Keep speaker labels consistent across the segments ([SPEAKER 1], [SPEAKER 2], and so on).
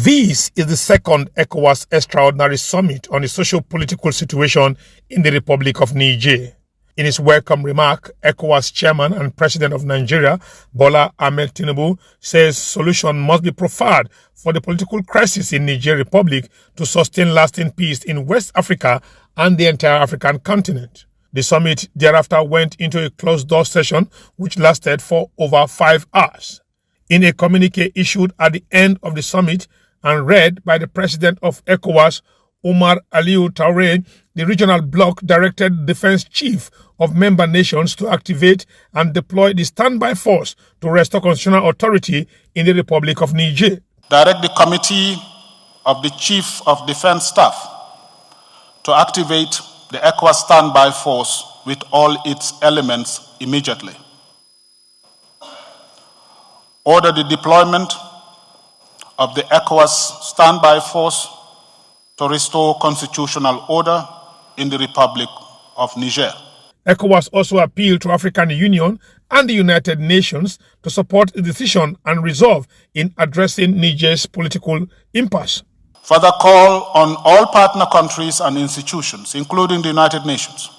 [SPEAKER 1] This is the second Ecowas Extraordinary Summit on the socio-political situation in the Republic of Niger. In his welcome remark, Ecowas Chairman and President of Nigeria, Bola Tinubu, says solution must be proffered for the political crisis in Niger Republic to sustain lasting peace in West Africa and the entire African continent. The summit thereafter went into a closed-door session which lasted for over 5 hours. In a communique issued at the end of the summit and read by the president of ECOWAS, Umar Aliou Traoré, the regional bloc directed the defense chief of member nations to activate and deploy the standby force to restore constitutional authority in the Republic of Niger.
[SPEAKER 2] Direct the committee of the chief of defense staff to activate the ECOWAS standby force with all its elements immediately. Order the deployment of the ECOWAS standby force to restore constitutional order in the Republic of Niger.
[SPEAKER 1] ECOWAS also appealed to African Union and the United Nations to support the decision and resolve in addressing Niger's political impasse.
[SPEAKER 2] Further call on all partner countries and institutions, including the United Nations,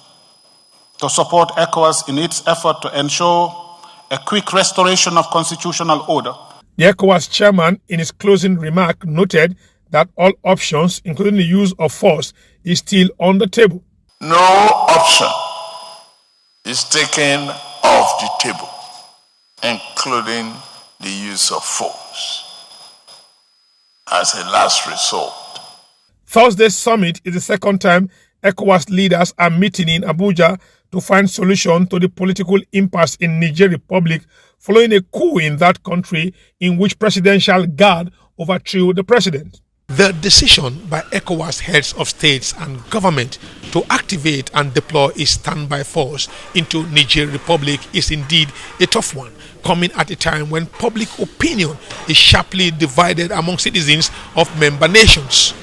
[SPEAKER 2] to support ECOWAS in its effort to ensure a quick restoration of constitutional order.
[SPEAKER 1] The ECOWAS chairman, in his closing remark, noted that all options, including the use of force, is still on the table.
[SPEAKER 3] No option is taken off the table, including the use of force as a last resort.
[SPEAKER 1] Thursday's summit is the second time ECOWAS leaders are meeting in Abuja to find solution to the political impasse in Niger Republic following a coup in that country in which presidential guard overthrew the president. The decision by ECOWAS heads of states and government to activate and deploy a standby force into Niger Republic is indeed a tough one, coming at a time when public opinion is sharply divided among citizens of member nations.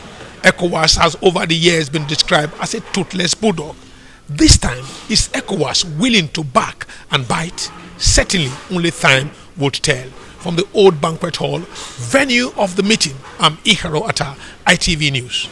[SPEAKER 1] ECOWAS has over the years been described as a toothless bulldog. This time, is ECOWAS willing to back and bite? Certainly, only time would tell. From the old banquet hall, venue of the meeting, I'm Iharo Atta, ITV News.